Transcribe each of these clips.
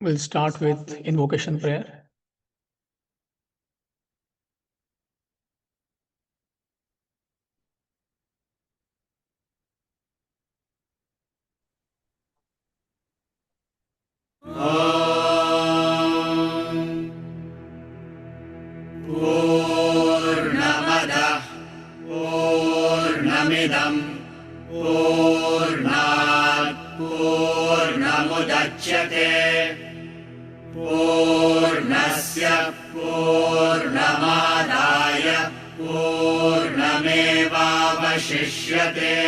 We'll start with invocation prayer. Purnamadah Purnamidam Purnat Purnamudachyate Purnasya Purnamadaya Purnamevavashishyate.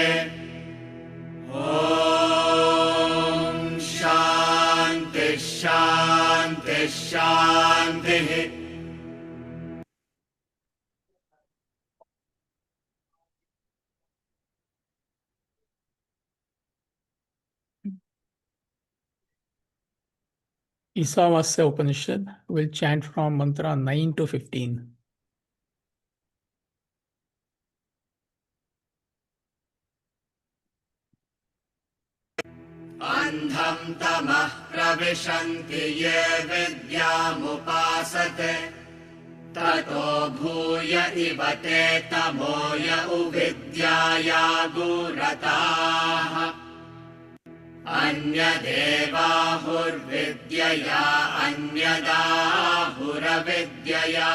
Om Shanti Shanti Shanti. Isavasya Upanishad will chant from mantra 9 to 15. Andham tamah pravishanti ye vidyamupasate tato bhuya ivate tamoya uvidyaya gurataha anyadevahurvidyaya anyadahuravvidyaya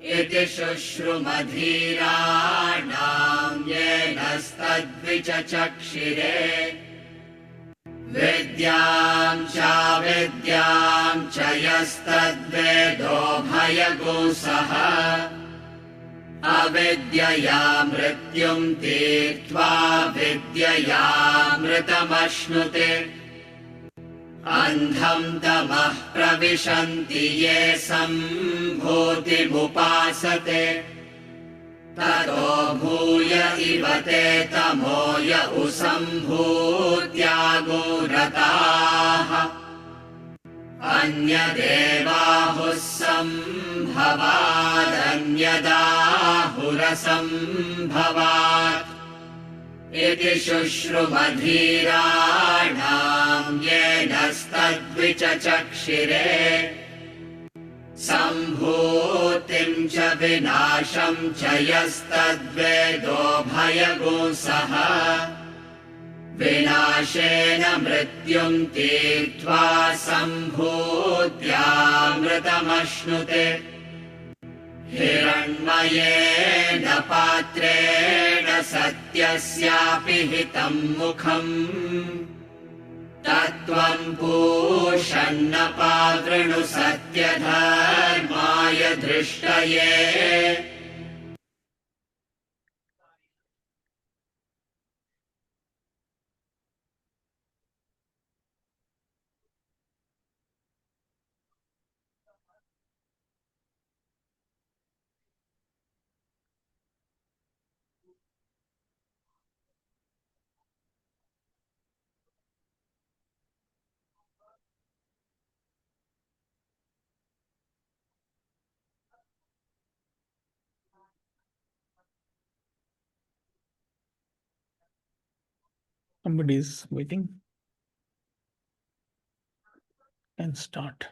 iti shushrumadhiranam yenastadvichachakshire. Vidyam cha yastadvedo bhayagosaha avidyaya mrityum tirtva vidyaya mritamashnute. Andham tamah pravishanti ye sambhutimupasate tato bhuya ivate tamoya usambhutya gurataha anyadevahus sambhavad anyadahurasambhavat iti shushrumadhiranam yenastadvichachakshire. Sambhutim cha vinasham cha yastadvedo bhayagosaha vinashena mrityum tirtva sambhutya mritamashnute. Hiranmayena patrena satyasyapi hitam mukham Tattvam pushanna padrinu satyadharmaya drishtaye. Somebody is waiting. And start.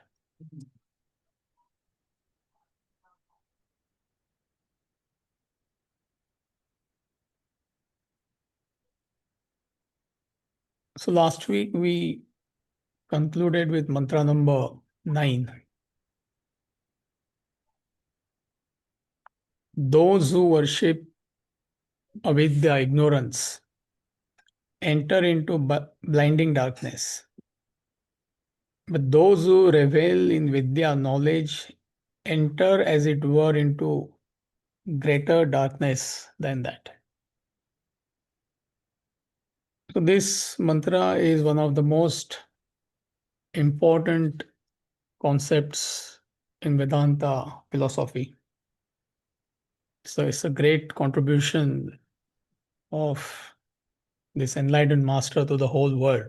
So last week we concluded with mantra number 9. Those who worship avidya, ignorance, enter into blinding darkness. But those who revel in Vidya knowledge enter, as it were, into greater darkness than that. So, this mantra is one of the most important concepts in Vedanta philosophy. So, it's a great contribution of this enlightened master to the whole world,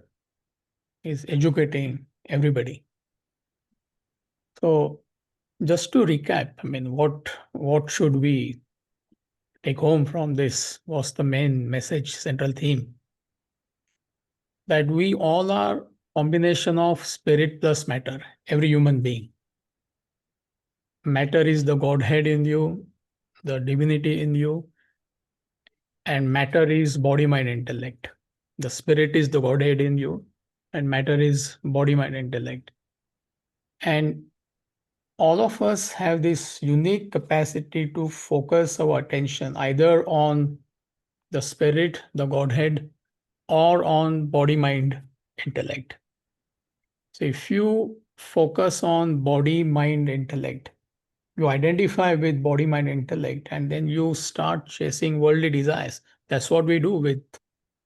is educating everybody. So, just to recap, I mean, what should we take home from this? What's the main message, central theme? That we all are combination of spirit plus matter, every human being. Matter is the Godhead in you, the divinity in you, and matter is body, mind, intellect. The spirit is the Godhead in you, and matter is body, mind, intellect. And all of us have this unique capacity to focus our attention either on the spirit, the Godhead, or on body, mind, intellect. So if you focus on body, mind, intellect, you identify with body, mind, intellect, and then you start chasing worldly desires. That's what we do with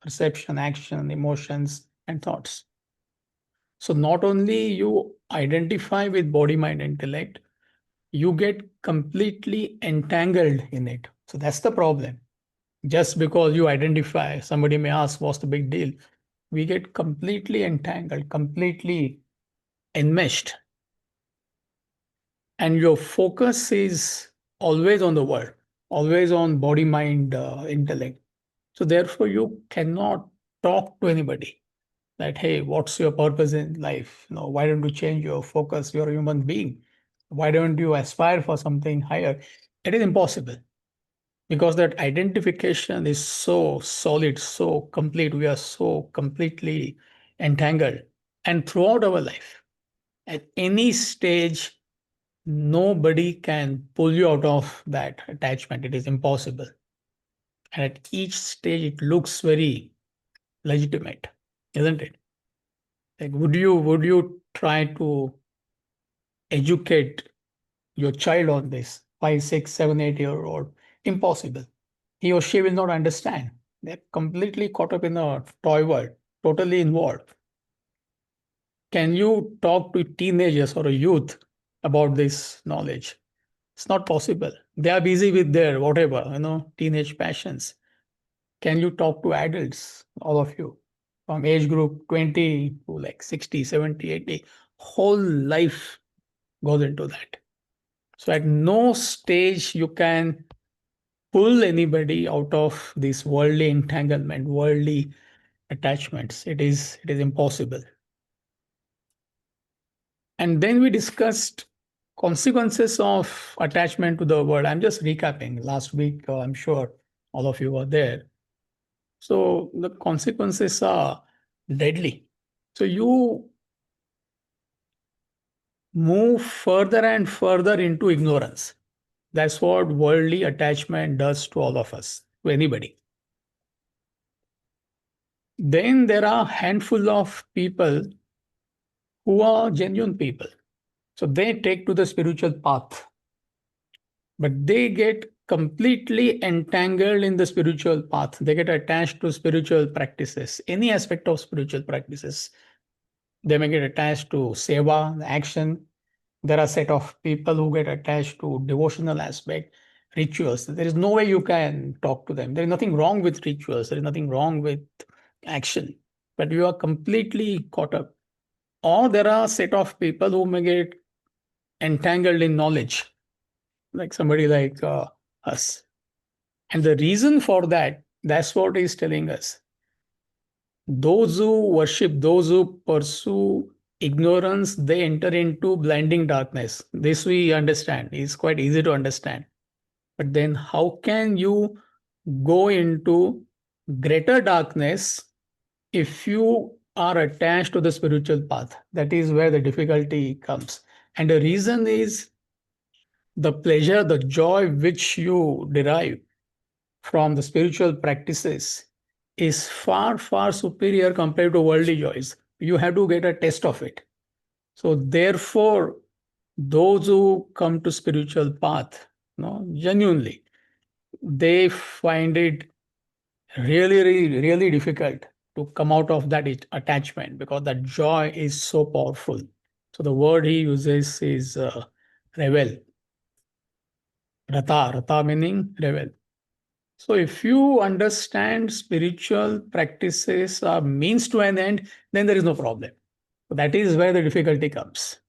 perception, action, emotions, and thoughts. So not only you identify with body, mind, intellect, you get completely entangled in it. So that's the problem. Just because you identify, somebody may ask, what's the big deal? We get completely entangled, completely enmeshed, and your focus is always on the world, always on body, mind, intellect. So therefore, you cannot talk to anybody that, hey, what's your purpose in life? Why don't you change your focus? You're a human being. Why don't you aspire for something higher? It is impossible because that identification is so solid, so complete. We are so completely entangled. And throughout our life, at any stage, nobody can pull you out of that attachment. It is impossible. And at each stage, it looks very legitimate, isn't it? Like, would you try to educate your child on this? 5, 6, 7, 8 year old? Impossible. He or she will not understand. They're completely caught up in a toy world, totally involved. Can you talk to teenagers or a youth about this knowledge? It's not possible. They are busy with their whatever, teenage passions. Can you talk to adults, all of you, from age group 20 to like 60, 70, 80? Whole life goes into that. So at no stage you can pull anybody out of this worldly entanglement, worldly attachments. It is impossible. And then we discussed consequences of attachment to the world. I'm just recapping. Last week, I'm sure all of you were there. So the consequences are deadly. So you move further and further into ignorance. That's what worldly attachment does to all of us, to anybody. Then there are a handful of people who are genuine people. So they take to the spiritual path, but they get completely entangled in the spiritual path. They get attached to spiritual practices, any aspect of spiritual practices. They may get attached to seva, action. There are a set of people who get attached to devotional aspect, rituals. There is no way you can talk to them. There is nothing wrong with rituals. There is nothing wrong with action, but you are completely caught up. Or there are a set of people who may get entangled in knowledge, like somebody like us. And the reason for that, that's what he's telling us. Those who worship, those who pursue ignorance, they enter into blinding darkness. This we understand. It's quite easy to understand. But then how can you go into greater darkness if you are attached to the spiritual path? That is where the difficulty comes. And the reason is the pleasure, the joy which you derive from the spiritual practices is far, far superior compared to worldly joys. You have to get a taste of it. So therefore, those who come to spiritual path, genuinely, they find it really difficult to come out of that attachment, because that joy is so powerful. So the word he uses is revel, rata meaning revel. So if you understand spiritual practices are means to an end, then there is no problem. That is where the difficulty comes.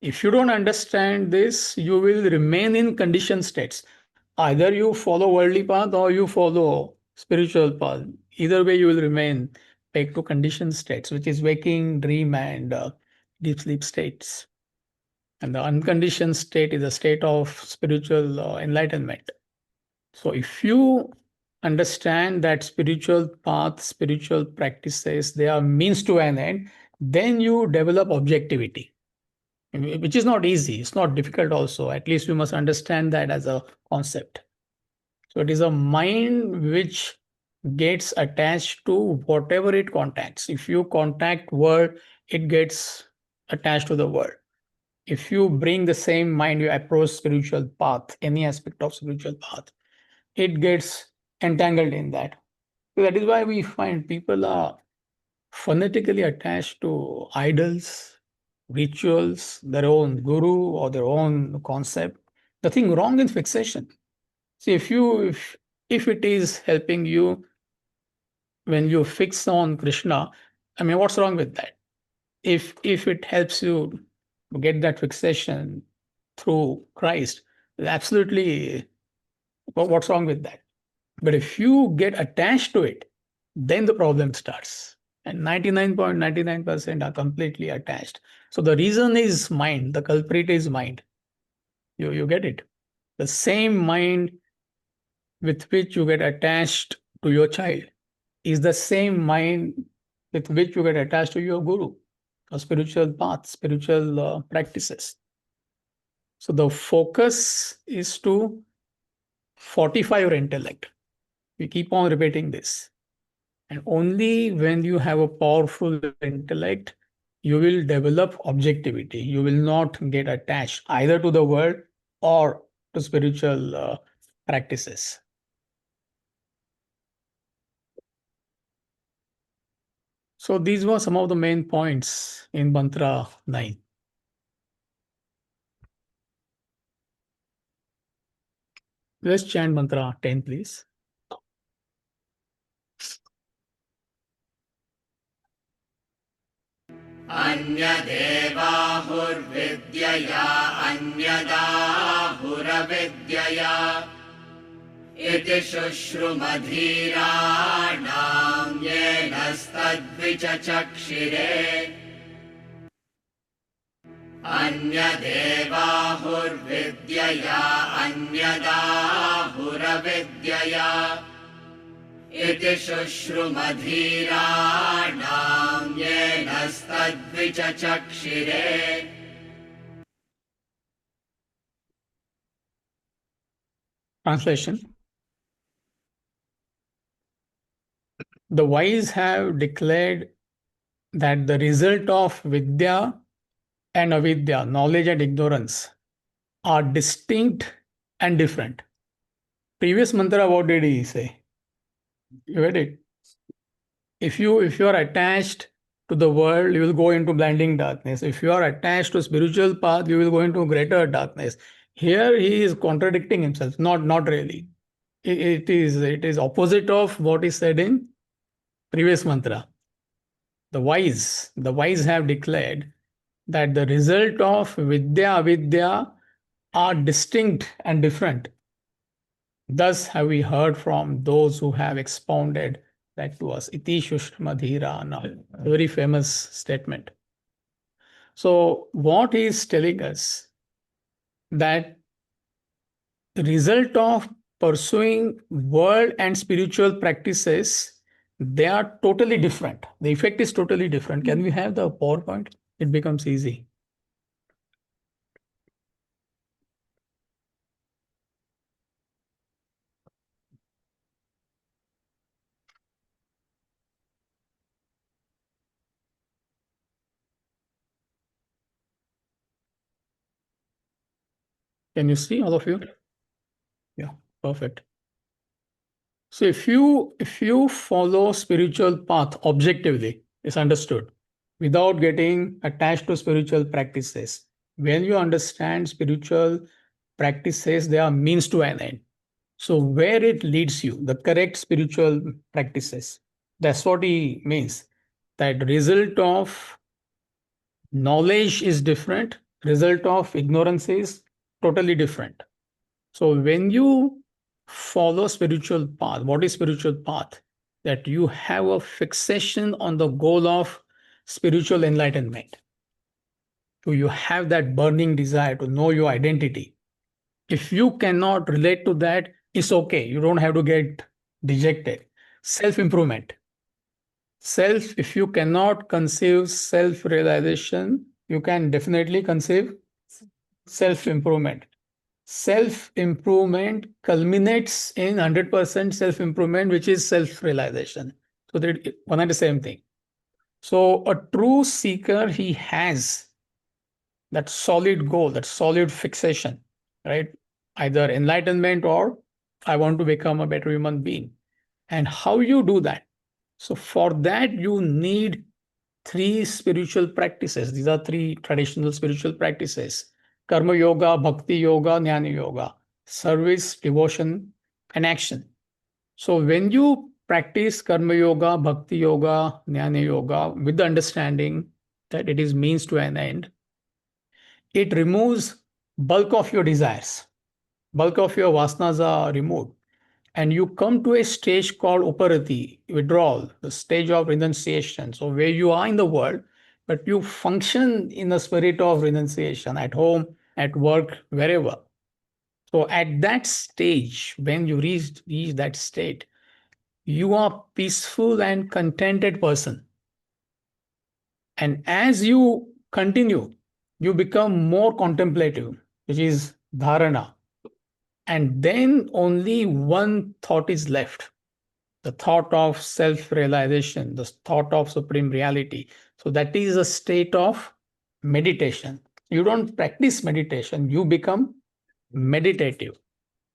If you don't understand this, you will remain in conditioned states. Either you follow worldly path or you follow spiritual path. Either way, you will remain pegged to conditioned states, which is waking, dream, and deep sleep states. And the unconditioned state is a state of spiritual enlightenment. So if you understand that spiritual path, spiritual practices, they are means to an end, then you develop objectivity, which is not easy. It's not difficult also. At least we must understand that as a concept. So it is a mind which gets attached to whatever it contacts. If you contact world, it gets attached to the world. If you bring the same mind, you approach spiritual path, any aspect of spiritual path, it gets entangled in that. So that is why we find people are fanatically attached to idols, rituals, their own guru or their own concept. Nothing wrong in fixation. See, if it is helping you when you fix on Krishna, I mean, what's wrong with that? If it helps you get that fixation through Christ, absolutely, what's wrong with that? But if you get attached to it, then the problem starts. And 99.99% are completely attached. So the reason is mind, the culprit is mind. You get it? The same mind with which you get attached to your child is the same mind with which you get attached to your guru, or spiritual path, spiritual practices. So the focus is to fortify your intellect. We keep on repeating this. And only when you have a powerful intellect, you will develop objectivity. You will not get attached either to the world or to spiritual practices. So these were some of the main points in Mantra 9. Let's chant Mantra 10, please. अन्यदेवाहुर्विद्यया अन्यदाहुरविद्यया इति शुश्रुमधीराणां येनस्तद्विचचक्षिरे अन्यदेवाहुर्विद्यया अन्यदाहुरविद्यया इति शुश्रुमधीराणां येनस्तद्विचचक्षिरे. Translation. The wise have declared that the result of Vidya and Avidya, knowledge and ignorance, are distinct and different. Previous mantra, what did he say? You read it. If you are attached to the world, you will go into blinding darkness. If you are attached to spiritual path, you will go into greater darkness. Here he is contradicting himself. Not really. It is opposite of what is said in previous mantra. The wise have declared that the result of Vidya Avidya are distinct and different. Thus have we heard from those who have expounded that to us. Iti Shushmadhira, a very famous statement. So what he is telling us, that the result of pursuing world and spiritual practices, they are totally different. The effect is totally different. Can we have the PowerPoint? It becomes easy. Can you see, all of you? Yeah, perfect. So if you follow spiritual path objectively, it's understood, without getting attached to spiritual practices. When you understand spiritual practices, they are means to an end. So where it leads you, the correct spiritual practices. That's what he means. That result of knowledge is different, result of ignorance is totally different. So when you follow spiritual path, what is spiritual path? That you have a fixation on the goal of spiritual enlightenment. So you have that burning desire to know your identity. If you cannot relate to that, it's okay. You don't have to get dejected. Self improvement. If you cannot conceive self realization, you can definitely conceive self improvement. Self improvement culminates in 100% self improvement, which is self realization. So, that one and the same thing. So, a true seeker, he has that solid goal, that solid fixation, right? Either enlightenment or I want to become a better human being. And how you do that? So, for that, you need three spiritual practices. These are three traditional spiritual practices: karma yoga, bhakti yoga, jnana yoga, service, devotion, and action. So, when you practice karma yoga, bhakti yoga, jnana yoga with the understanding that it is means to an end, it removes bulk of your desires, bulk of your vasanas are removed, and you come to a stage called uparati, withdrawal, the stage of renunciation. So where you are in the world, but you function in the spirit of renunciation at home, at work, wherever. So at that stage, when you reach that state, you are peaceful and contented person. And as you continue, you become more contemplative, which is dharana. And then only one thought is left, the thought of self realization, the thought of supreme reality. So, that is a state of meditation. You don't practice meditation, you become meditative.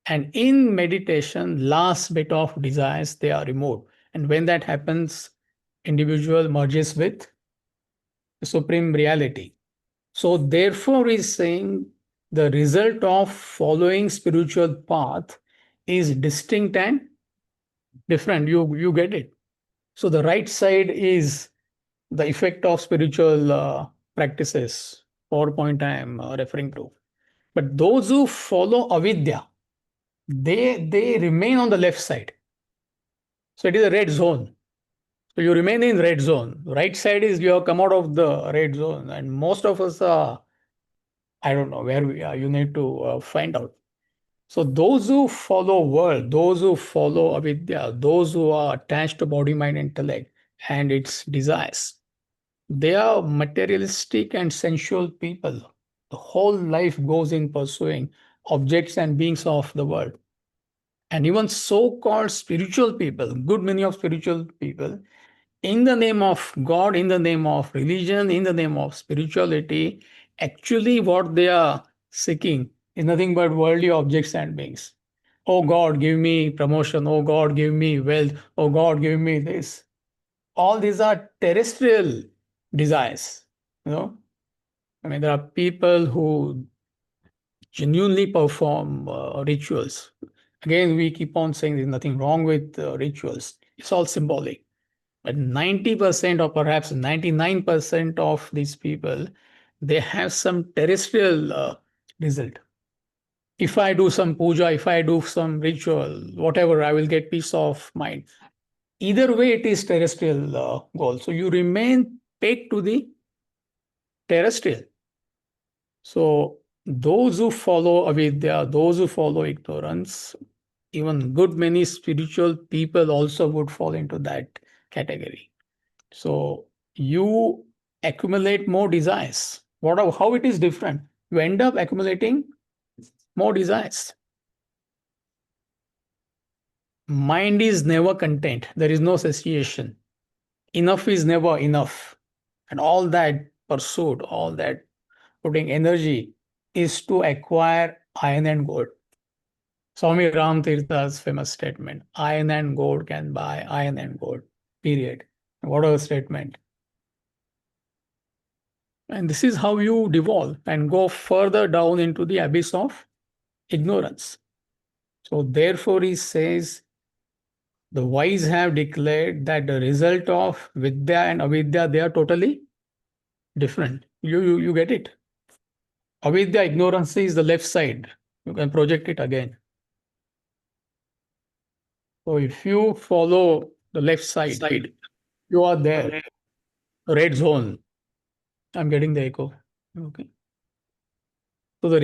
And in meditation, last bit of desires, they are removed. And when that happens, individual merges with the supreme reality. So, therefore, is saying the result of following spiritual path is distinct and different. You get it. So the right side is the effect of spiritual practices, PowerPoint I am referring to. But those who follow avidya, they remain on the left side. So it is a red zone. So you remain in red zone. Right side is you have come out of the red zone, and most of us are, I don't know where we are. You need to find out. So those who follow world, those who follow avidya, those who are attached to body, mind, intellect, and its desires, they are materialistic and sensual people. The whole life goes in pursuing objects and beings of the world. And even so called spiritual people, good many of spiritual people, in the name of God, in the name of religion, in the name of spirituality, actually what they are seeking is nothing but worldly objects and beings. Oh God, give me promotion. Oh God, give me wealth. Oh God, give me this. All these are terrestrial desires. You know, I mean, there are people who genuinely perform rituals. Again, we keep on saying there's nothing wrong with rituals. It's all symbolic. But 90% or perhaps 99% of these people, they have some terrestrial result. If I do some puja, if I do some ritual, whatever, I will get peace of mind. Either way, it is terrestrial goal. So you remain pegged to the terrestrial. So those who follow avidya, those who follow ignorance, even good many spiritual people also would fall into that category. So you accumulate more desires. How it is different? You end up accumulating more desires. Mind is never content. There is no satiation. Enough is never enough. And all that pursuit, all that putting energy is to acquire iron and gold. Swami Ram Tirtha's famous statement, iron and gold can buy iron and gold, period. What a statement. And this is how you devolve and go further down into the abyss of ignorance. So therefore he says, the wise have declared that the result of Vidya and Avidya, they are totally different. You get it? Avidya, ignorance, is the left side. You can project it again. So if you follow the left side, you are there. Red zone. I'm getting the echo. Okay. So the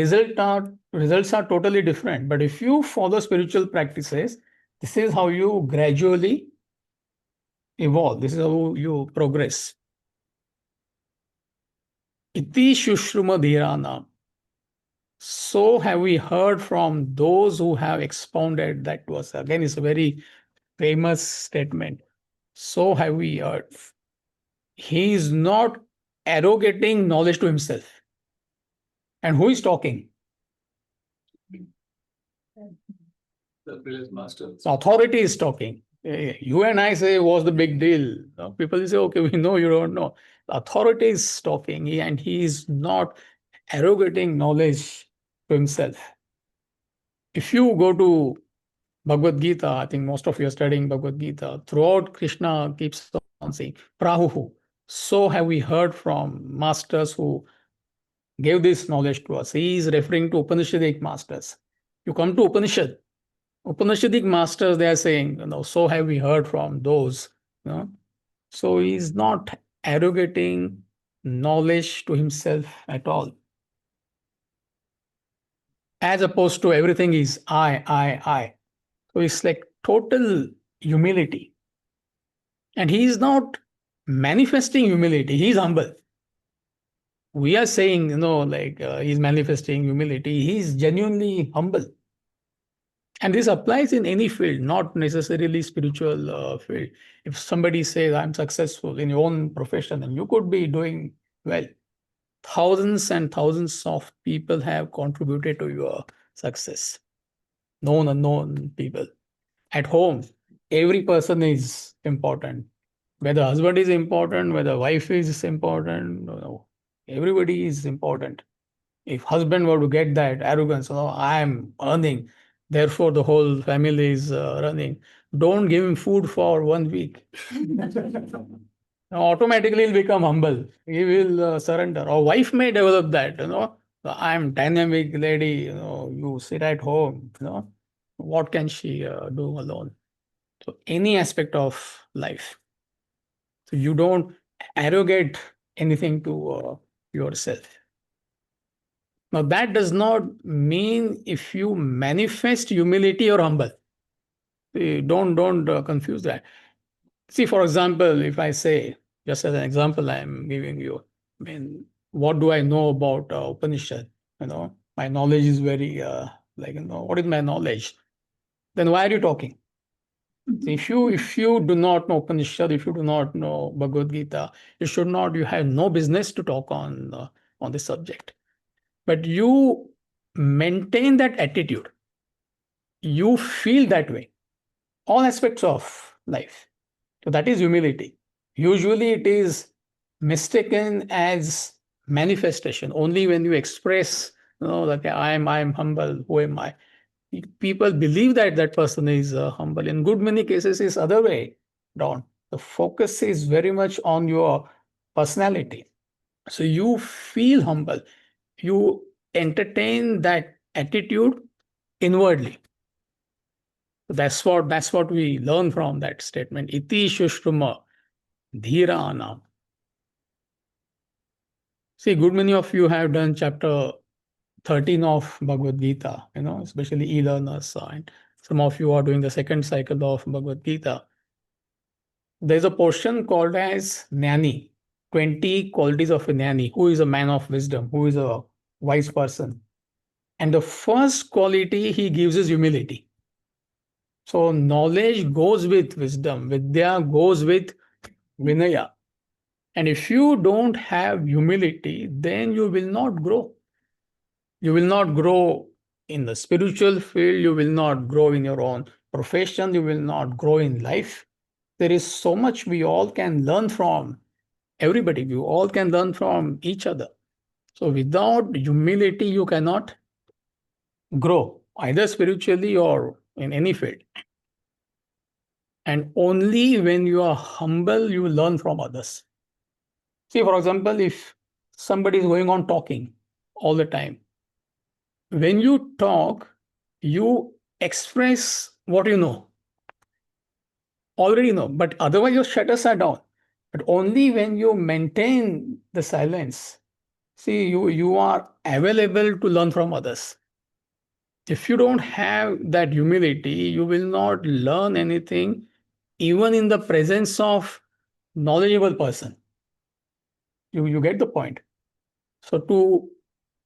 results are totally different. But if you follow spiritual practices, this is how you gradually evolve. This is how you progress. Iti Shushruma Dhirana. So have we heard from those who have expounded that verse. Again, it's a very famous statement. So have we heard. He is not arrogating knowledge to himself. And who is talking? The master. So authority is talking. You and I say, what's the big deal? People say, okay, we know you don't know. The authority is talking, and he is not arrogating knowledge to himself. If you go to Bhagavad Gita, I think most of you are studying Bhagavad Gita, throughout Krishna keeps on saying, Prahuhu. So have we heard from masters who gave this knowledge to us. He is referring to Upanishadic masters. You come to Upanishadic masters, they are saying, so have we heard from those. So he is not arrogating knowledge to himself at all. As opposed to everything is I. So it's like total humility. And he is not manifesting humility, he is humble. We are saying, he's manifesting humility. He's genuinely humble. And this applies in any field, not necessarily spiritual field. If somebody says, I'm successful in your own profession, then you could be doing well. Thousands and thousands of people have contributed to your success. Known, unknown people. At home, every person is important. Whether husband is important, whether wife is important, everybody is important. If husband were to get that arrogance, I am earning, therefore the whole family is running. Don't give him food for 1 week. Automatically he'll become humble. He will surrender. Or wife may develop that, I'm dynamic lady, you sit at home, what can she do alone? So any aspect of life. So you don't arrogate anything to yourself. Now, that does not mean if you manifest humility, you're humble. Don't confuse that. See, for example, if I say, just as an example, I'm giving you, what do I know about Upanishad? My knowledge is very, what is my knowledge? Then why are you talking? If you do not know Upanishad, if you do not know Bhagavad Gita, you have no business to talk on this subject. But you maintain that attitude. You feel that way. All aspects of life. So that is humility. Usually it is mistaken as manifestation. Only when you express, that I'm humble, who am I? People believe that that person is humble. In good many cases, it's other way down. The focus is very much on your personality. So you feel humble. You entertain that attitude inwardly. That's what we learn from that statement. Iti shushruma dhirana. See, good many of you have done chapter 13 of Bhagavad Gita, especially e-learners, and some of you are doing the second cycle of Bhagavad Gita. There's a portion called as Jnani, 20 qualities of a Jnani, who is a man of wisdom, who is a wise person. And the first quality he gives is humility. So knowledge goes with wisdom, Vidya goes with Vinaya. And if you don't have humility, then you will not grow. You will not grow in the spiritual field, you will not grow in your own profession, you will not grow in life. There is so much we all can learn from everybody. We all can learn from each other. So without humility, you cannot grow either spiritually or in any field. And only when you are humble, you learn from others. See, for example, if somebody is going on talking all the time, when you talk, you express what you know, already know, but otherwise your shutters are down. But only when you maintain the silence, see, you are available to learn from others. If you don't have that humility, you will not learn anything, even in the presence of knowledgeable person. You get the point. So to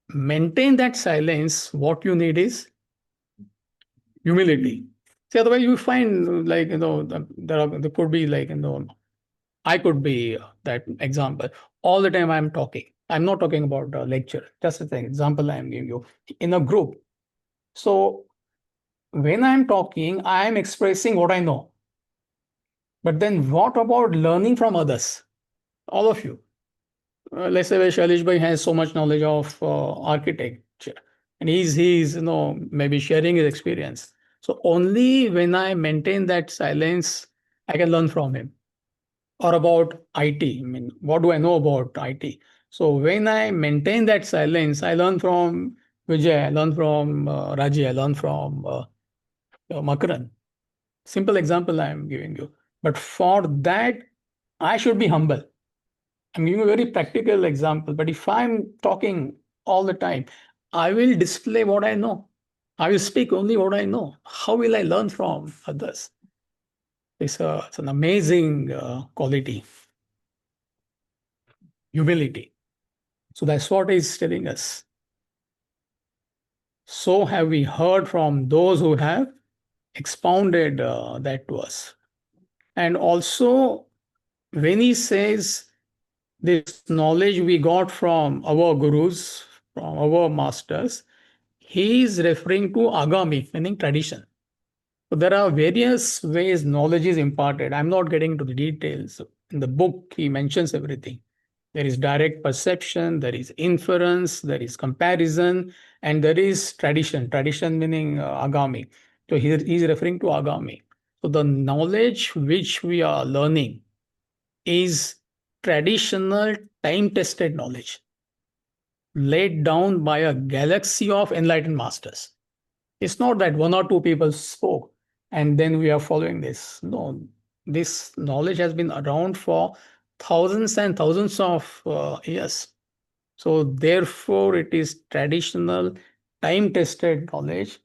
maintain that silence, what you need is humility. See, otherwise you find like there could be like I could be that example. All the time I'm talking. I'm not talking about a lecture. Just an example I'm giving you in a group. So when I'm talking, I'm expressing what I know. But then what about learning from others? All of you. Let's say Shailesh Bhai has so much knowledge of architecture, and he's maybe sharing his experience. So only when I maintain that silence, I can learn from him. Or about IT. I mean, what do I know about IT? So when I maintain that silence, I learn from Vijay, I learn from Raji, I learn from Makaran. Simple example I am giving you. But for that, I should be humble. I'm giving a very practical example. But if I'm talking all the time, I will display what I know. I will speak only what I know. How will I learn from others? It's an amazing quality, humility. So that's what he's telling us. So have we heard from those who have expounded that to us. And also, when he says this knowledge we got from our gurus, from our masters, he is referring to agami, meaning tradition. So there are various ways knowledge is imparted. I'm not getting into the details. In the book, he mentions everything. There is direct perception, there is inference, there is comparison, and there is tradition. Tradition meaning agami. So here he is referring to agami. So the knowledge which we are learning is traditional, time tested knowledge laid down by a galaxy of enlightened masters. It's not that one or two people spoke and then we are following this. No, this knowledge has been around for thousands and thousands of years. So, therefore, it is traditional, time tested knowledge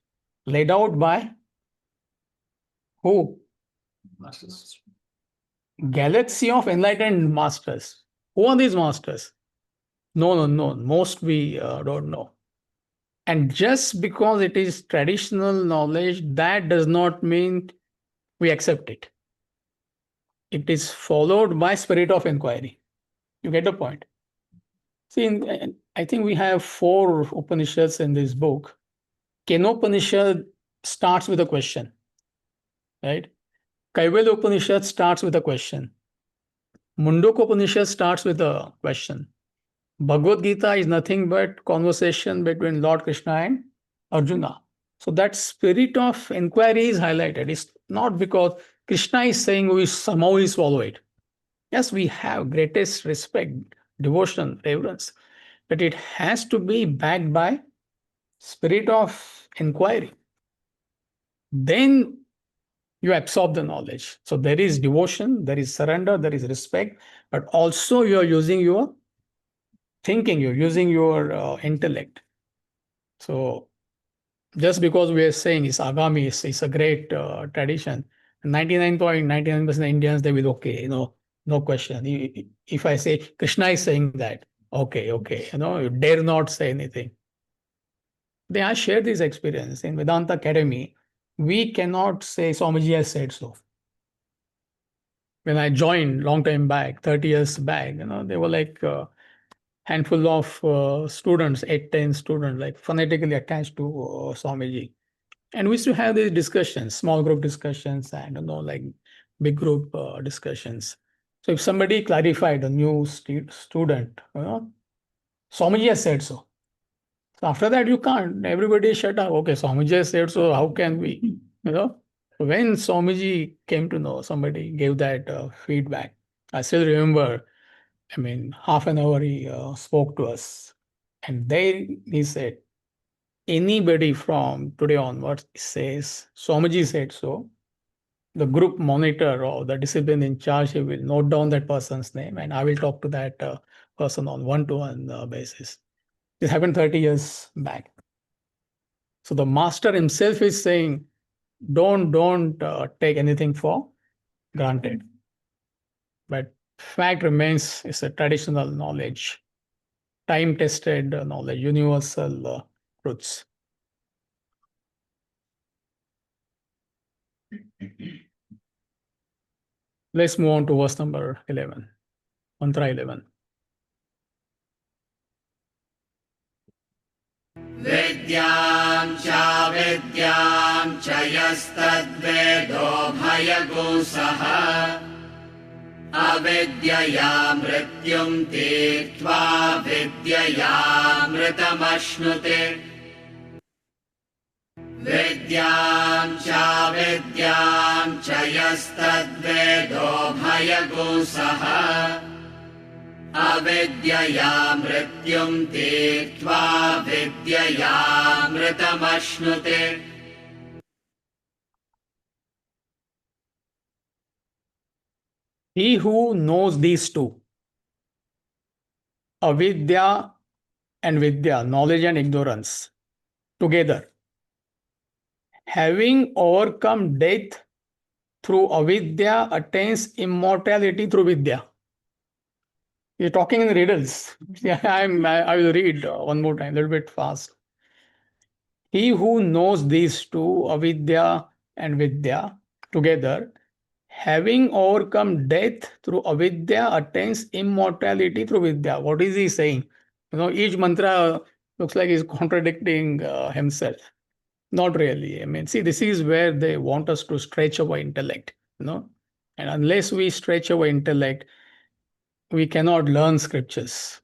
laid out by who? Masters. Galaxy of enlightened masters. Who are these masters? No. Most we don't know. And just because it is traditional knowledge, that does not mean we accept it. It is followed by spirit of inquiry. You get the point? See, I think we have 4 Upanishads in this book. Kenopanishad starts with a question, right? Kaivalya Upanishad starts with a question. Mundaka Upanishad starts with a question. Bhagavad Gita is nothing but conversation between Lord Krishna and Arjuna. So that spirit of inquiry is highlighted. It's not because Krishna is saying we somehow we swallow it. Yes, we have greatest respect, devotion, reverence, but it has to be backed by spirit of inquiry. Then you absorb the knowledge. So there is devotion, there is surrender, there is respect, but also you are using your thinking, you're using your intellect. So just because we are saying it's agami, it's a great tradition, 99.99% Indians, they will, okay, no question. If I say Krishna is saying that, okay, you dare not say anything. They I share this experience in Vedanta Academy. We cannot say Swamiji has said so. When I joined long time back, 30 years back, they were like, handful of students, 8, 10 students, like fanatically attached to Swamiji. And we used to have these discussions, small group discussions, and like big group discussions. So if somebody clarified a new student, Swamiji has said so. So after that, you can't. Everybody shut up. Okay, Swamiji has said so. How can we? When Swamiji came to know, somebody gave that feedback. I still remember. I mean, half an hour he spoke to us, and there he said, anybody from today onwards says Swamiji said so, the group monitor or the discipline in charge, he will note down that person's name, and I will talk to that person on one-to-one basis. This happened 30 years back. So the master himself is saying, don't take anything for granted. But fact remains, it's a traditional knowledge, time-tested knowledge, universal truths. Let's move on to verse number 11, mantra 11. विद्यां च विद्यां च यस्तद्वेदो भयगुसः अविद्यया मृत्युं तीर्त्वा विद्ययामृतमश्नुते विद्यां च यस्तद्वेदो भयगुसः अविद्यया मृत्युं तीर्त्वा विद्ययामृतमश्नुते. He who knows these two, avidya and vidya, knowledge and ignorance, together, having overcome death through avidya, attains immortality through vidya. You're talking in riddles. Yeah, I will read one more time, a little bit fast. He who knows these two, avidya and vidya, together, having overcome death through avidya, attains immortality through vidya. What is he saying? Each mantra looks like he's contradicting himself. Not really. I mean, see, this is where they want us to stretch our intellect, And unless we stretch our intellect, we cannot learn scriptures.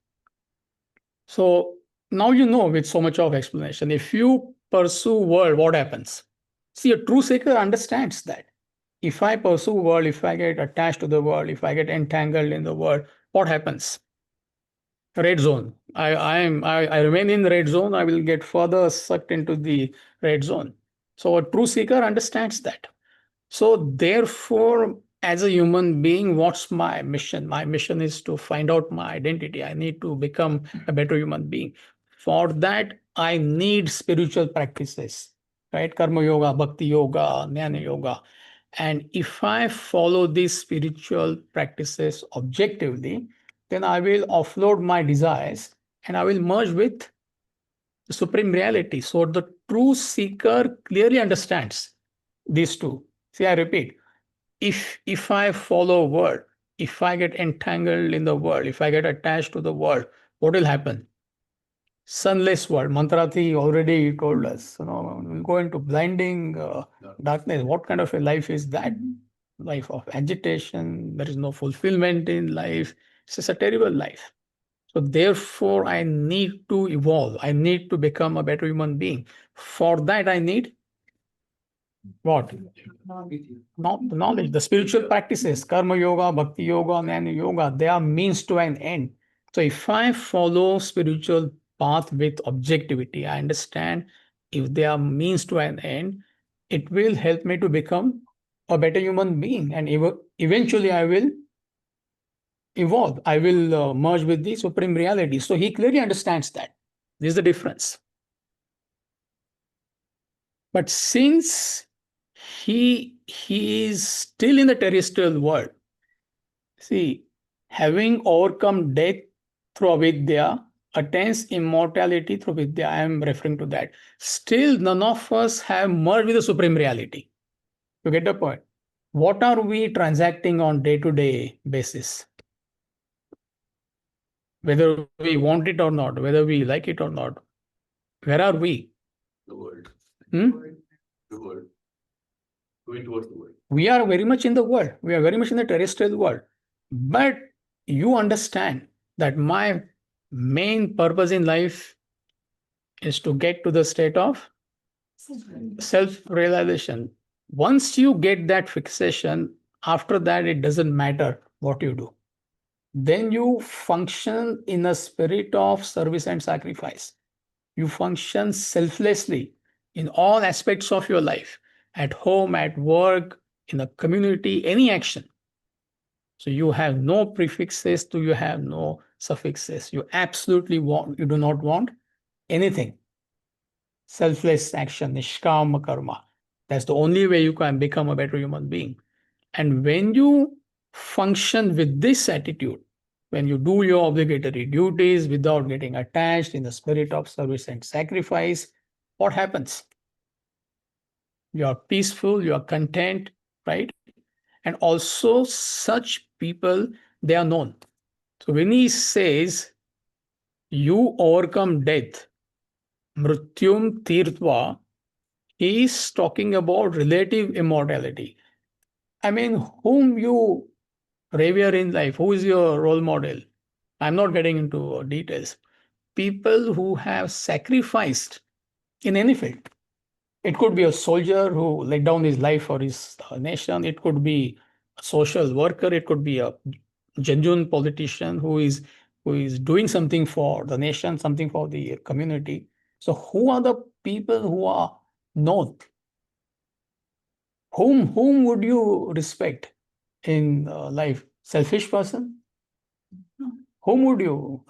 So now with so much of explanation. If you pursue world, what happens? See, a true seeker understands that. If I pursue world, if I get attached to the world, if I get entangled in the world, what happens? Red zone. I remain in the red zone. I will get further sucked into the red zone. So a true seeker understands that. So therefore, as a human being, what's my mission? My mission is to find out my identity. I need to become a better human being. For that, I need spiritual practices, right? Karma yoga, bhakti yoga, jnana yoga. And if I follow these spiritual practices objectively, then I will offload my desires and I will merge with the supreme reality. So the true seeker clearly understands these two. See, I repeat, if I follow world, if I get entangled in the world, if I get attached to the world, what will happen? Sunless world. Mantrathi already told us, we'll go into blinding darkness. What kind of a life is that? Life of agitation. There is no fulfillment in life. It's just a terrible life. So therefore, I need to evolve. I need to become a better human being. For that, I need what? Knowledge, the spiritual practices, karma yoga, bhakti yoga, jnana yoga, they are means to an end. So if I follow spiritual path with objectivity, I understand if they are means to an end, it will help me to become a better human being. And eventually I will evolve. I will merge with the supreme reality. So he clearly understands that. This is the difference. But since he is still in the terrestrial world, see, having overcome death through avidya, attains immortality through vidya. I am referring to that. Still, none of us have merged with the supreme reality. You get the point? What are we transacting on day-to-day basis? whether we want it or not, whether we like it or not. Where are we? The world. Hmm? The world. Going towards the world. We are very much in the world. We are very much in the terrestrial world. But you understand that my main purpose in life is to get to the state of self-realization. Once you get that fixation, after that, it doesn't matter what you do. Then you function in a spirit of service and sacrifice. You function selflessly in all aspects of your life, at home, at work, in a community, any action. So you have no prefixes, you have no suffixes. You absolutely you do not want anything. Selfless action, nishkama karma. That's the only way you can become a better human being. And when you function with this attitude, when you do your obligatory duties without getting attached in the spirit of service and sacrifice, what happens? You are peaceful, you are content, right? And also, such people, they are known. So when he says, you overcome death, mrityum tirtva, he is talking about relative immortality. I mean, whom you revere in life, who is your role model? I'm not getting into details. People who have sacrificed in any field. It could be a soldier who laid down his life for his nation. It could be a social worker. It could be a genuine politician who is doing something for the nation, something for the community. So who are the people who are known? Whom would you respect in life? Selfish person? Whom would you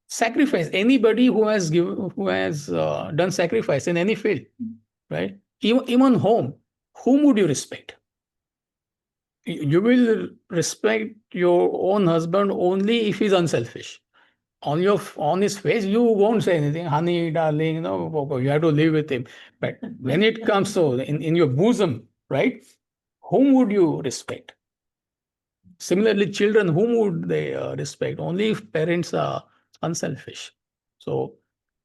sacrifice? Anybody who has done sacrifice in any field, right? Even home, whom would you respect? You will respect your own husband only if he's unselfish. On his face, you won't say anything, honey, darling, you have to live with him. But when it comes to in your bosom, right? Whom would you respect? Similarly, children, whom would they respect? Only if parents are unselfish. So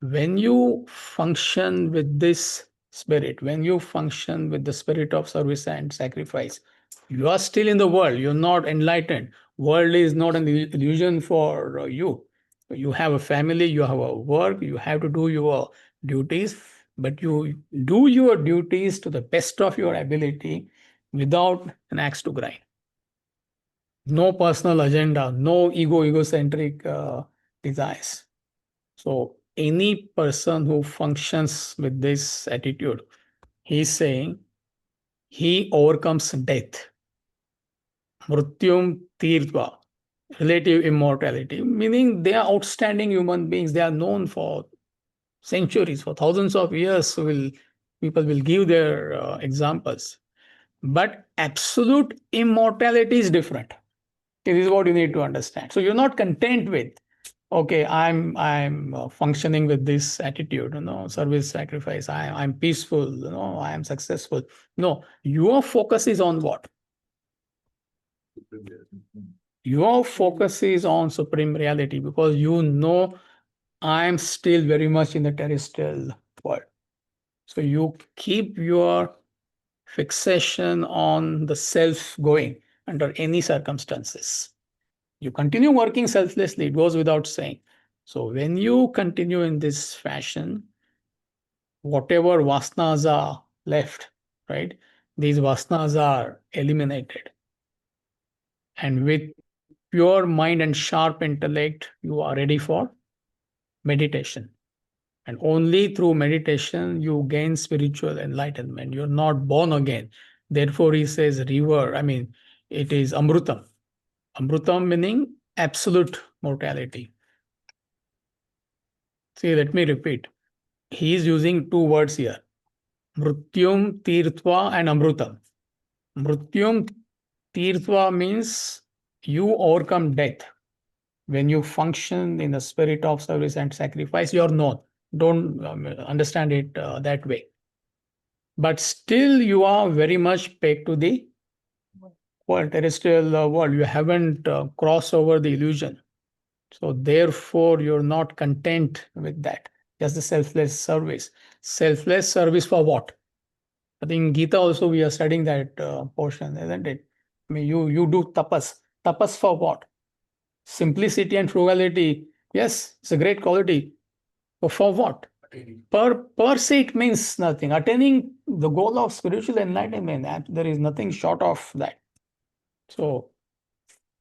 when you function with this spirit, when you function with the spirit of service and sacrifice, you are still in the world. You're not enlightened. World is not an illusion for you. You have a family, you have a work, you have to do your duties, but you do your duties to the best of your ability without an axe to grind. No personal agenda, no egocentric desires. So any person who functions with this attitude, he's saying he overcomes death. Mrityum tirtva, relative immortality, meaning they are outstanding human beings. They are known for centuries, for thousands of years. People will give their examples. But absolute immortality is different. This is what you need to understand. So you're not content with, okay, I'm functioning with this attitude, service, sacrifice. I'm peaceful, I am successful. No, your focus is on what? Your focus is on supreme reality, because I'm still very much in the terrestrial world. So you keep your fixation on the self going under any circumstances. You continue working selflessly, it goes without saying. So when you continue in this fashion, whatever vasanas are left, right, these vasanas are eliminated. And with pure mind and sharp intellect, you are ready for meditation. And only through meditation you gain spiritual enlightenment. You're not born again. Therefore, he says river, it is amrutam. Amrutam meaning absolute mortality. See, let me repeat. He is using two words here. Mrityum tirtva and amrutam. Mrityum tirtva means you overcome death. When you function in the spirit of service and sacrifice, you're known. Don't understand it that way. But still, you are very much pegged to the world, terrestrial world. You haven't crossed over the illusion. So therefore, you're not content with that. Just the selfless service. Selfless service for what? I think Gita also we are studying that portion, isn't it? I mean, you do tapas. Tapas for what? Simplicity and frugality. Yes, it's a great quality. But for what? Attaining. Per se, it means nothing. Attaining the goal of spiritual enlightenment, there is nothing short of that. So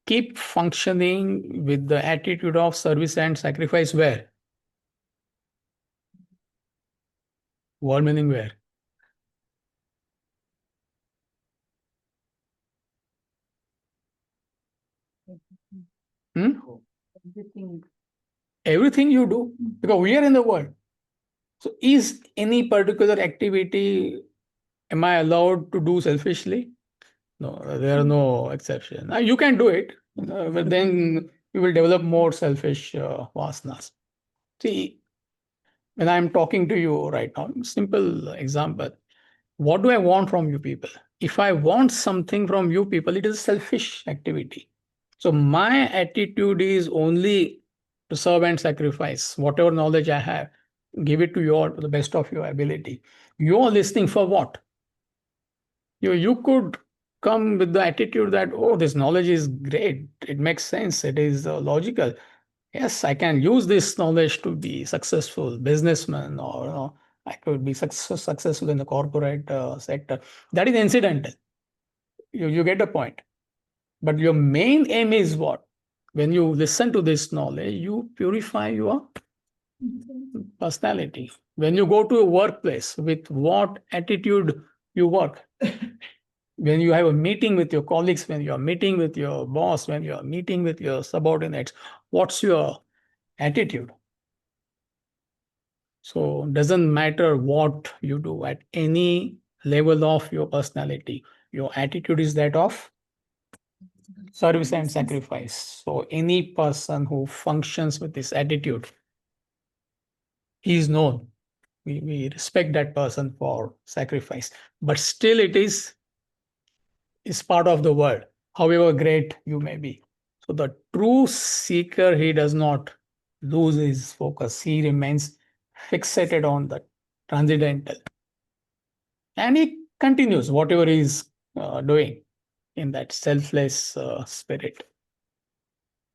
keep functioning with the attitude of service and sacrifice where? Word meaning where? Hmm? Everything you do, because we are in the world. So is any particular activity, am I allowed to do selfishly? No, there are no exceptions. You can do it, but then you will develop more selfish vasanas. See, when I'm talking to you right now, simple example, what do I want from you people? If I want something from you people, it is selfish activity. So my attitude is only to serve and sacrifice whatever knowledge I have, give it to you all to the best of your ability. You're listening for what? You could come with the attitude that, oh, this knowledge is great, it makes sense, it is logical. Yes, I can use this knowledge to be successful businessman, or I could be successful in the corporate sector. That is incidental. You get the point. But your main aim is what? When you listen to this knowledge, you purify your personality. When you go to a workplace, with what attitude you work? When you have a meeting with your colleagues, when you are meeting with your boss, when you are meeting with your subordinates, what's your attitude? So it doesn't matter what you do at any level of your personality, your attitude is that of service and sacrifice. So any person who functions with this attitude, he is known. We respect that person for sacrifice, but still it is part of the world, however great you may be. So the true seeker, he does not lose his focus. He remains fixated on the transcendental. And he continues whatever he is doing in that selfless spirit.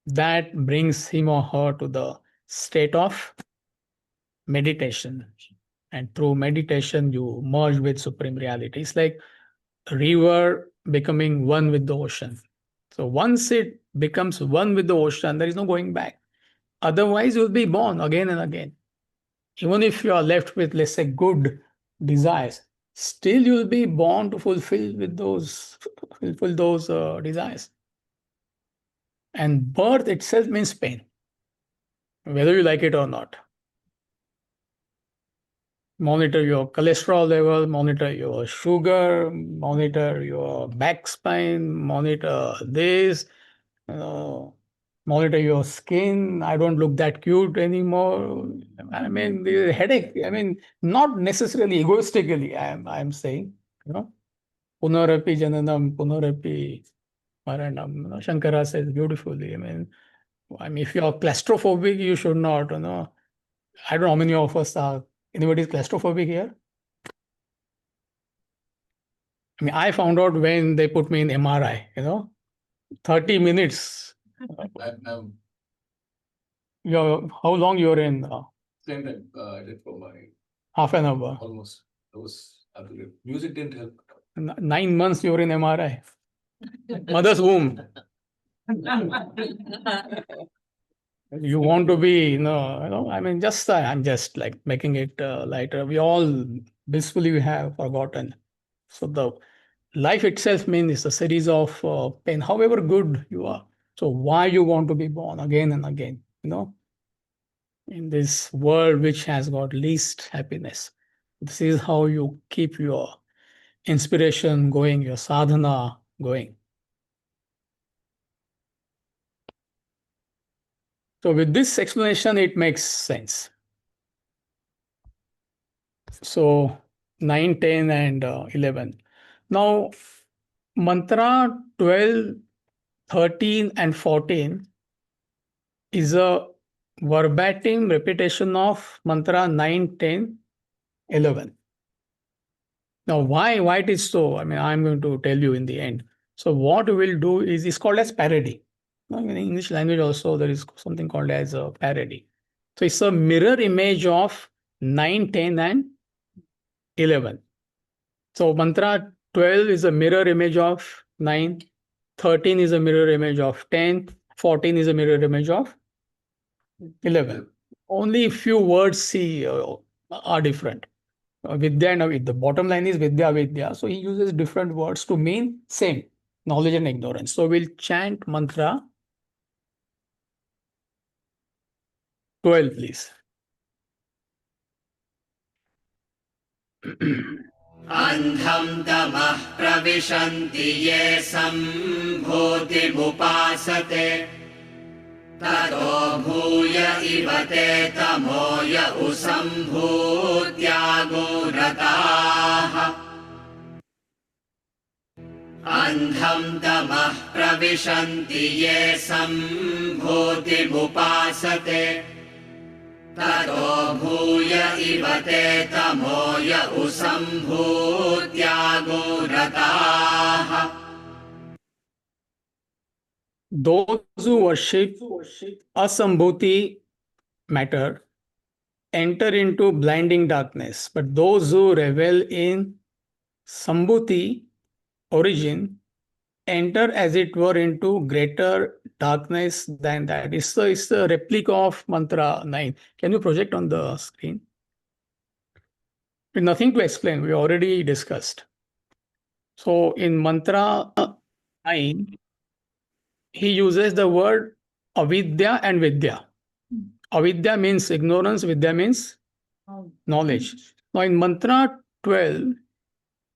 That brings him or her to the state of meditation. And through meditation, you merge with supreme reality. It's like a river becoming one with the ocean. So once it becomes one with the ocean, there is no going back. Otherwise, you'll be born again and again. Even if you are left with, let's say, good desires, still you'll be born to fulfill those desires. And birth itself means pain, whether you like it or not. Monitor your cholesterol level, monitor your sugar, monitor your back spine, monitor this, monitor your skin. I don't look that cute anymore. I mean, the headache. I mean, not necessarily egoistically. I'm saying, punarapi jananam, punarapi maranam. Shankara says beautifully. I mean, if you're claustrophobic, you should not. I don't know how many of us are. Anybody is claustrophobic here? I mean, I found out when they put me in MRI. 30 minutes. I'm How long you're in? same time. I did for my Half an hour. almost. I was absolutely. Music didn't help. 9 months you're in MRI. Mother's womb. You want to be, I mean, I'm just like making it lighter. We all blissfully we have forgotten. So the life itself means a series of pain, however good you are. So why you want to be born again and again, in this world which has got least happiness. This is how you keep your inspiration going, your sadhana going. So with this explanation, it makes sense. So 9, 10, and 11. Now, mantra 12, 13, and 14 is a verbatim repetition of mantra 9, 10, 11. Now, why it is so? I mean, I'm going to tell you in the end. So, what we will do is it's called as parody. Now, in English language also, there is something called as a parody. So, it's a mirror image of 9, 10, and 11. So, mantra 12 is a mirror image of 9, 13 is a mirror image of 10, 14 is a mirror image of 11. Only few words see are different. Vidya and Avidya. The bottom line is Vidya, Vidya. So he uses different words to mean same, knowledge and ignorance. So we'll chant mantra 12, please. अन्धं तमः प्रविशन्ति ये सम्भूतिमुपासते ततो भूय इव ते तमोय उसम्भूत्यागोरताः अन्धं तमः प्रविशन्ति ये सम्भूतिमुपासते ततो भूय इव ते तमोय उसम्भूत्यागोरताः Those who worship asambhuti matter enter into blinding darkness, but those who revel in sambhuti origin enter as it were into greater darkness than that. It's the replica of mantra 9. Can you project on the screen? With nothing to explain, we already discussed. So in mantra 9, he uses the word avidya and vidya. Avidya means ignorance, vidya means knowledge. Now in mantra 12,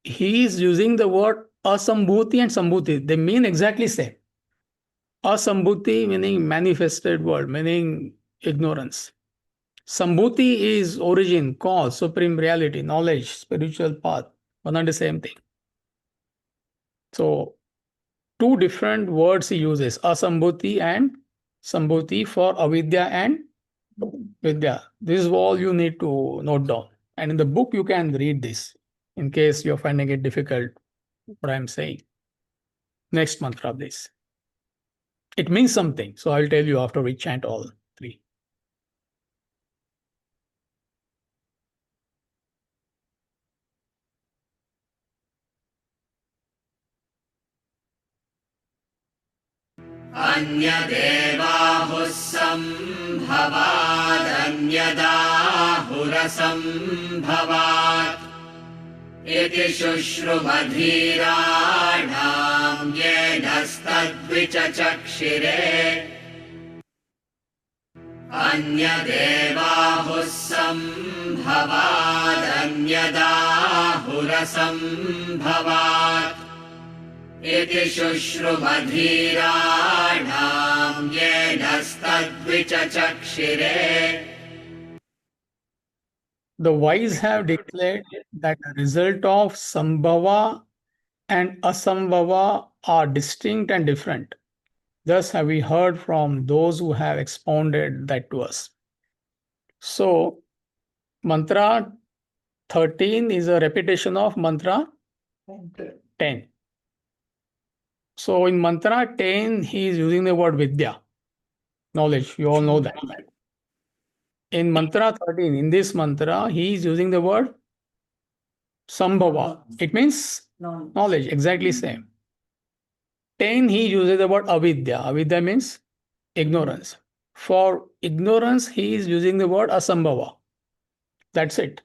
he is using the word asambhuti and sambhuti. They mean exactly same. Asambhuti meaning manifested world, meaning ignorance. Sambhuti is origin, cause, supreme reality, knowledge, spiritual path. One and the same thing. So, two different words he uses, asambhuti and sambhuti for avidya and vidya. This is all you need to note down. And in the book, you can read this in case you're finding it difficult, what I'm saying. Next mantra, please. It means something. So I'll tell you after we chant all three. अन्यदेवाहुः सम्भवादन्यदाहुरसम्भवात् इति शुश्रुमधीराणां येनस्तद्विचचक्षिरे अन्यदेवाहुः सम्भवादन्यदाहुरसम्भवात् इति शुश्रुमधीराणां येनस्तद्विचचक्षिरे. The wise have declared that the result of sambhava and asambhava are distinct and different. Thus have we heard from those who have expounded that to us. So, mantra 13 is a repetition of mantra 10. So, in mantra 10, he is using the word vidya, knowledge. You all know that. In mantra 13, in this mantra, he is using the word sambhava. It means knowledge, exactly same. 10, he uses the word avidya. Avidya means ignorance. For ignorance, he is using the word asambhava. That's it.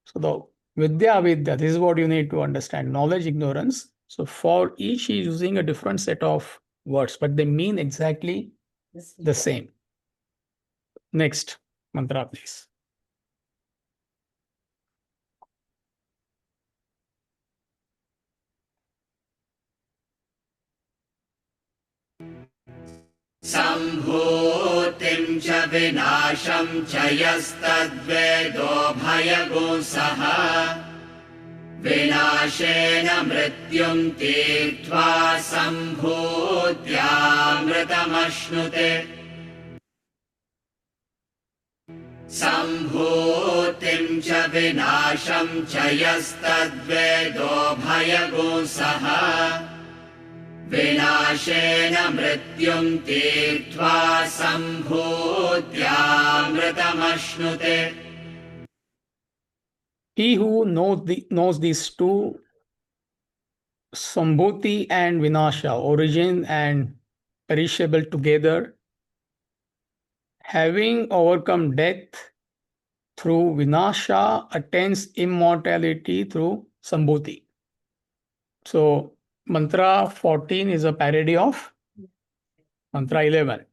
So the vidya, avidya, this is what you need to understand. Knowledge, ignorance. So for each, he is using a different set of words, but they mean exactly the same. Next mantra, please. सम्भूतिं च विनाशं च यस्तद्वेदो भयगुंसः विनाशेन मृत्युं तीर्त्वा सम्भूत्यामृतमश्नुते. सम्भूतिं च विनाशं च यस्तद्वेदो भयगुंसः विनाशेन मृत्युं तीर्त्वा सम्भूत्यामृतमश्नुते. He who knows these two, Sambhuti and Vinasha, origin and perishable together, having overcome death through Vinasha, attains immortality through Sambhuti. So, mantra 14 is a parody of mantra 11.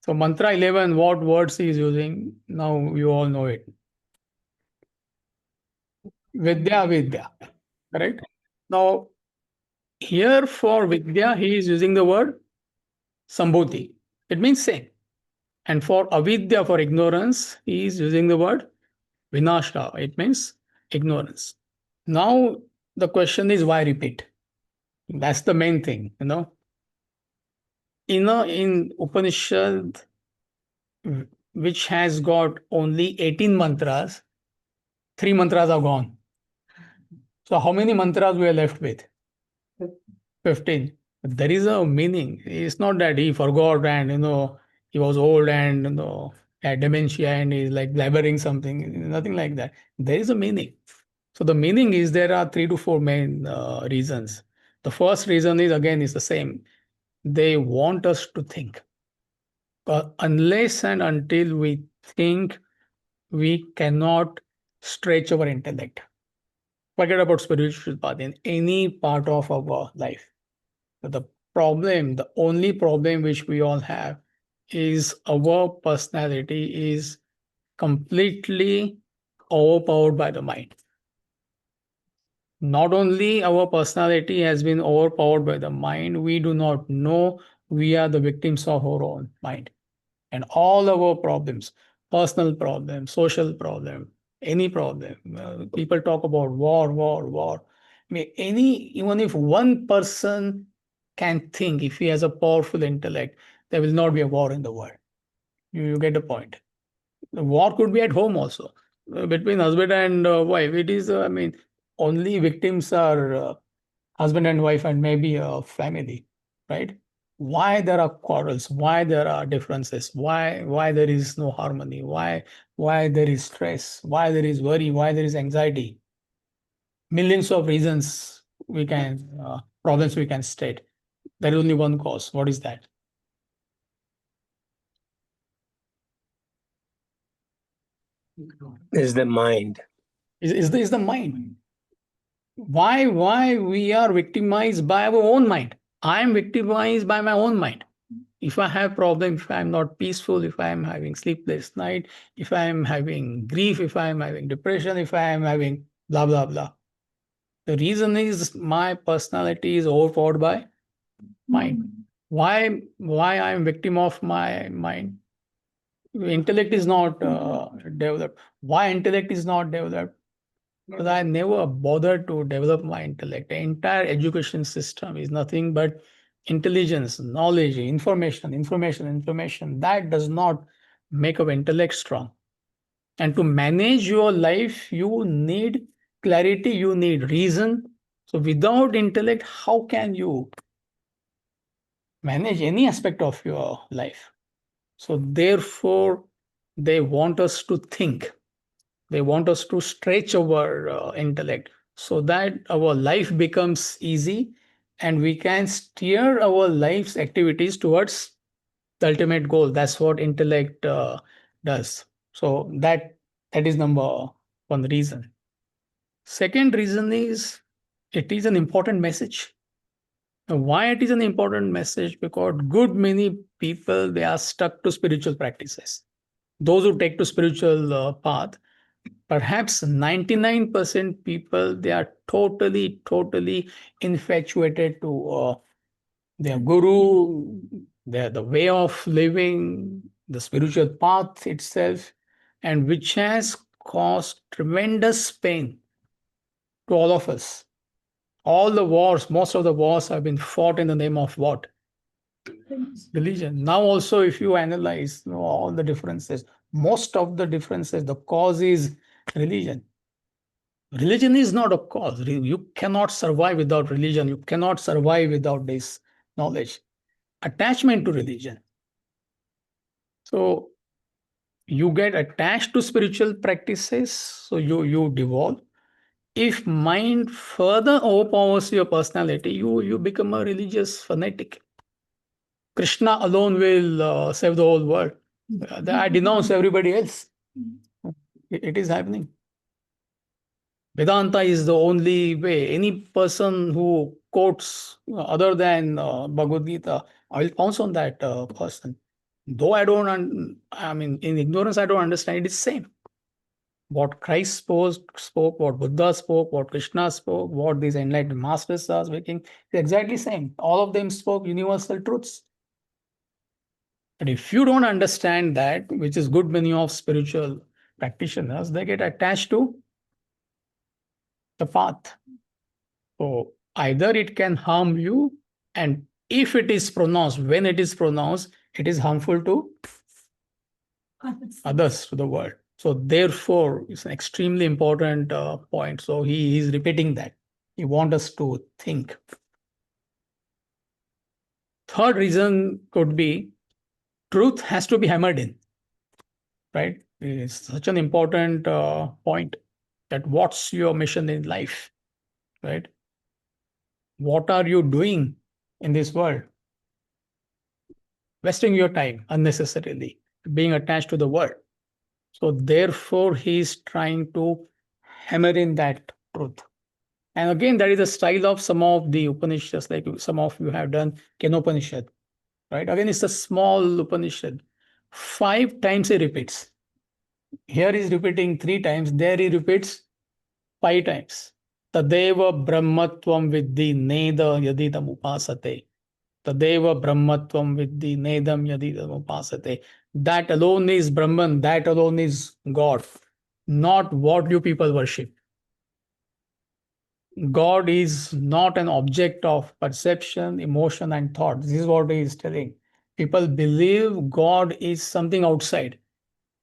So, mantra 11, what words he is using? Now you all know it. Vidya, Vidya. Correct? Now, here for Vidya, he is using the word Sambhuti. It means same. And for Avidya, for ignorance, he is using the word Vinasha. It means ignorance. Now, the question is why repeat? That's the main thing, In Upanishad, which has got only 18 mantras, 3 mantras are gone. So how many mantras we are left with? 15. There is a meaning. It's not that he forgot and he was old and had dementia and he's like blabbering something. Nothing like that. There is a meaning. So the meaning is there are 3 to 4 main reasons. The first reason is again is the same. They want us to think. Unless and until we think, we cannot stretch our intellect. Forget about spiritual path in any part of our life. The problem, the only problem which we all have is our personality is completely overpowered by the mind. Not only our personality has been overpowered by the mind, we do not know we are the victims of our own mind. And all our problems, personal problem, social problem, any problem, people talk about war, war, war. I mean, even if one person can think, if he has a powerful intellect, there will not be a war in the world. You get the point. The war could be at home also, between husband and wife. It is, only victims are husband and wife and maybe a family, right? Why there are quarrels? Why there are differences? Why there is no harmony? Why there is stress? Why there is worry? Why there is anxiety? Millions of reasons problems we can state. There is only one cause. What is that? Is the mind. Is the mind. Why we are victimized by our own mind? I am victimized by my own mind. If I have problem, if I am not peaceful, if I am having sleepless night, if I am having grief, if I am having depression, if I am having blah blah blah, the reason is my personality is overpowered by mind. Why I am victim of my mind? Intellect is not developed. Why intellect is not developed? Because I never bothered to develop my intellect. The entire education system is nothing but intelligence, knowledge, information. That does not make our intellect strong. And to manage your life, you need clarity, you need reason. So without intellect, how can you manage any aspect of your life? So therefore, they want us to think. They want us to stretch our intellect so that our life becomes easy and we can steer our life's activities towards the ultimate goal. That's what intellect does. So that is number one reason. Second reason is it is an important message. Now, why it is an important message? Because good many people, they are stuck to spiritual practices. Those who take to spiritual path, perhaps 99% people, they are totally infatuated to their guru, the way of living, the spiritual path itself, and which has caused tremendous pain to all of us. All the wars, most of the wars have been fought in the name of what? Religion. Now also, if you analyze, all the differences, most of the differences, the cause is religion. Religion is not a cause. You cannot survive without religion. You cannot survive without this knowledge. Attachment to religion. So you get attached to spiritual practices, so you devolve. If mind further overpowers your personality, you become a religious fanatic. Krishna alone will save the whole world. I denounce everybody else. It is happening. Vedanta is the only way. Any person who quotes other than Bhagavad Gita, I will pounce on that person. Though I mean, in ignorance, I don't understand. It is same. What Christ spoke, what Buddha spoke, what Krishna spoke, what these enlightened masters are speaking, it's exactly same. All of them spoke universal truths. But if you don't understand that, which is good many of spiritual practitioners, they get attached to the path. So either it can harm you, and if it is pronounced, when it is pronounced, it is harmful to others, to the world. So therefore, it's an extremely important point. So he is repeating that. He wants us to think. Third reason could be truth has to be hammered in, right? It's such an important point, that what's your mission in life, right? What are you doing in this world? Wasting your time unnecessarily, being attached to the world. So therefore, he is trying to hammer in that truth. And again, that is the style of some of the Upanishads, like some of you have done Upanishad, right? Again, it's a small Upanishad. 5 times he repeats. Here he's repeating 3 times, there he repeats 5 times. Tadeva brahmatvam vidhi neda yadidam upasate. Tadeva brahmatvam vidhi nedam yadidam upasate. That alone is Brahman, that alone is God, not what you people worship. God is not an object of perception, emotion, and thought. This is what he is telling. People believe God is something outside.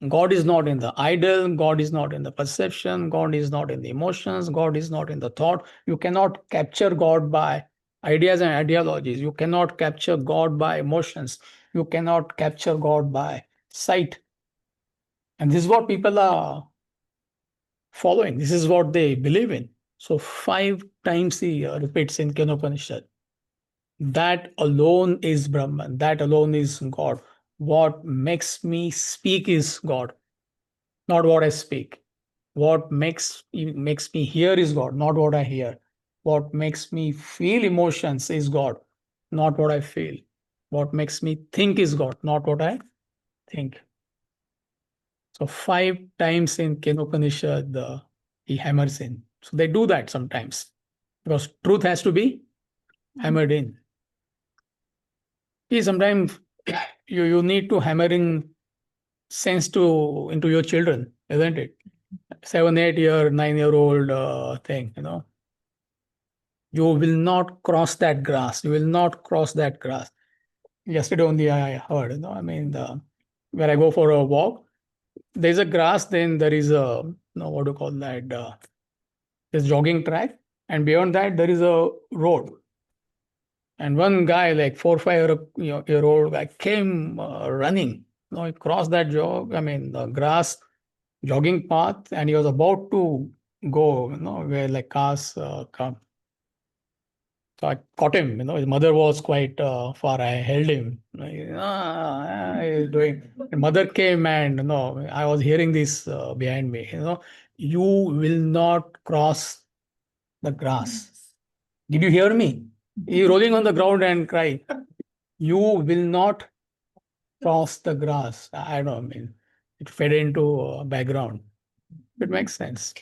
God is not in the idol, God is not in the perception, God is not in the emotions, God is not in the thought. You cannot capture God by ideas and ideologies. You cannot capture God by emotions. You cannot capture God by sight. And this is what people are following. This is what they believe in. So 5 times he repeats in Upanishad. That alone is Brahman. That alone is God. What makes me speak is God, not what I speak. What makes me hear is God, not what I hear. What makes me feel emotions is God, not what I feel. What makes me think is God, not what I think. So 5 times in Upanishad, he hammers in. So they do that sometimes because truth has to be hammered in. See, sometimes you need to hammer in sense into your children, isn't it? 7, 8-year, 9-year-old thing, You will not cross that grass. You will not cross that grass. Yesterday only I heard, I mean, where I go for a walk, there's a grass, then there is a, what do you call that? There's jogging track, and beyond that there is a road. And one guy, like 4, 5 year old guy, came running. He crossed that the grass jogging path, and he was about to go, where like cars come. So I caught him. His mother was quite far. I held him. He's doing. The mother came, and I was hearing this behind me. You will not cross the grass. Did you hear me? He rolling on the ground and crying. You will not cross the grass. I don't know. It fed into background. It makes sense.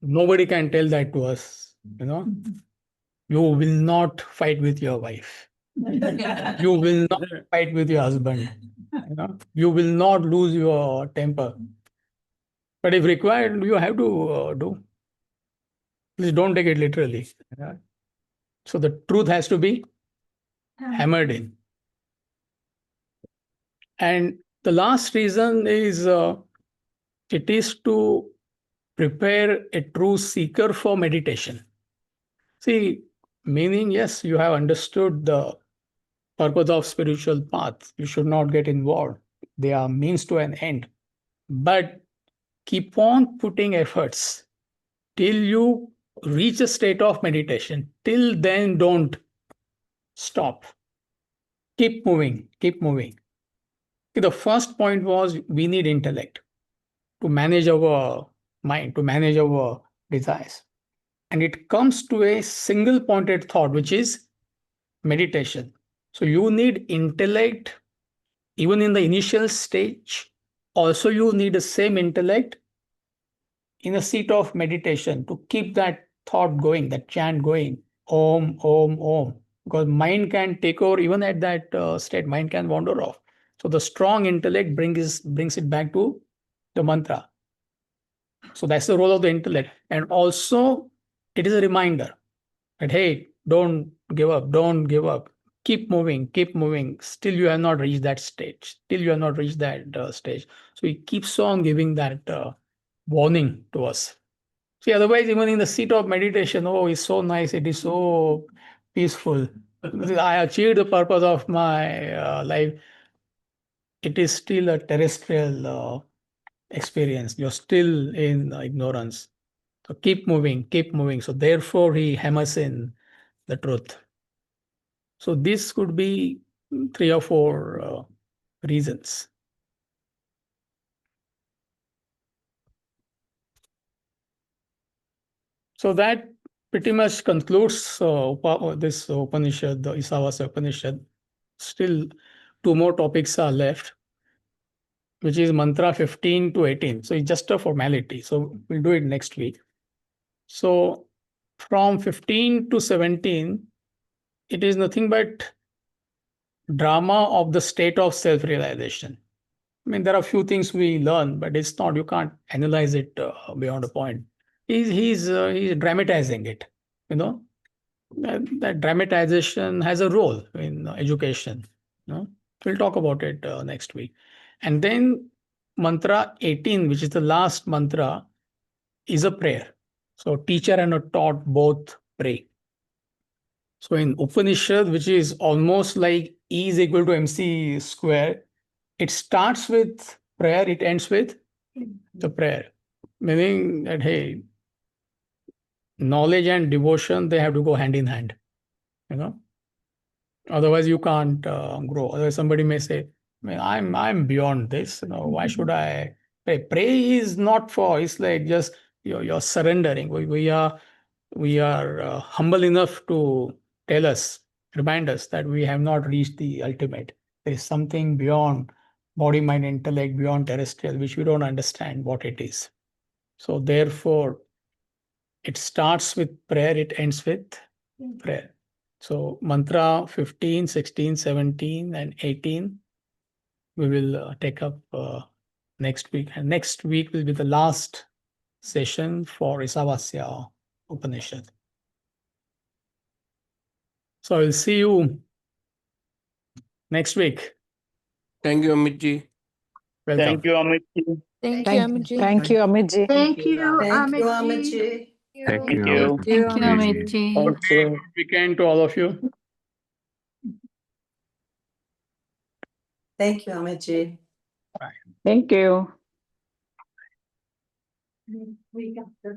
Nobody can tell that to us. You will not fight with your wife. You will not fight with your husband. You will not lose your temper. But if required, you have to do. Please don't take it literally. So the truth has to be hammered in. And the last reason is it is to prepare a true seeker for meditation. See, meaning, yes, you have understood the purpose of spiritual path. You should not get involved. They are means to an end. But keep on putting efforts till you reach a state of meditation. Till then, don't stop. Keep moving, keep moving. The first point was we need intellect to manage our mind, to manage our desires. And it comes to a single pointed thought, which is meditation. So you need intellect even in the initial stage. Also, you need the same intellect in a seat of meditation to keep that thought going, that chant going, Om, Om, Om. Because mind can take over even at that state, mind can wander off. So the strong intellect brings it back to the mantra. So that's the role of the intellect. And also, it is a reminder that, hey, don't give up, don't give up. Keep moving, keep moving. Still, you have not reached that stage. Still, you have not reached that stage. So he keeps on giving that warning to us. See, otherwise, even in the seat of meditation, oh, it's so nice, it is so peaceful. I achieved the purpose of my life. It is still a terrestrial experience. You're still in ignorance. So keep moving, keep moving. So therefore, he hammers in the truth. So this could be 3 or 4 reasons. So that pretty much concludes this Upanishad, the Isavasya Upanishad. Still, 2 more topics are left, which is mantra 15 to 18. So it's just a formality. So we'll do it next week. So from 15 to 17, it is nothing but drama of the state of self-realization. I mean, there are a few things we learn, but it's not, you can't analyze it beyond a point. He's dramatizing it, you know. That dramatization has a role in education. You know? We'll talk about it next week. And then mantra 18, which is the last mantra, is a prayer. So teacher and a taught both pray. So in Upanishad, which is almost like E is equal to MC square, it starts with prayer, it ends with the prayer. Meaning that, hey, knowledge and devotion, they have to go hand in hand, you know. Otherwise, you can't grow. Otherwise, somebody may say, I'm beyond this. You know, why should I pray? Pray is not for. It's like just you're surrendering. We are humble enough to remind us that we have not reached the ultimate. There is something beyond body, mind, intellect, beyond terrestrial, which we don't understand what it is. So therefore, it starts with prayer. It ends with prayer. So mantra 15, 16, 17, and 18, we will take up next week. And next week will be the last session for Isavasya Upanishad. So I will see you next week. Thank you, Amitji. Welcome. Thank you, Amit. Thank you, Amitji. Thank you, Amitji. Thank you, Thank you, Amitji. Amitji. Thank you. Thank you, Amitji. Good day, good weekend to all of you. Thank you, Amitji. Thank you. We got the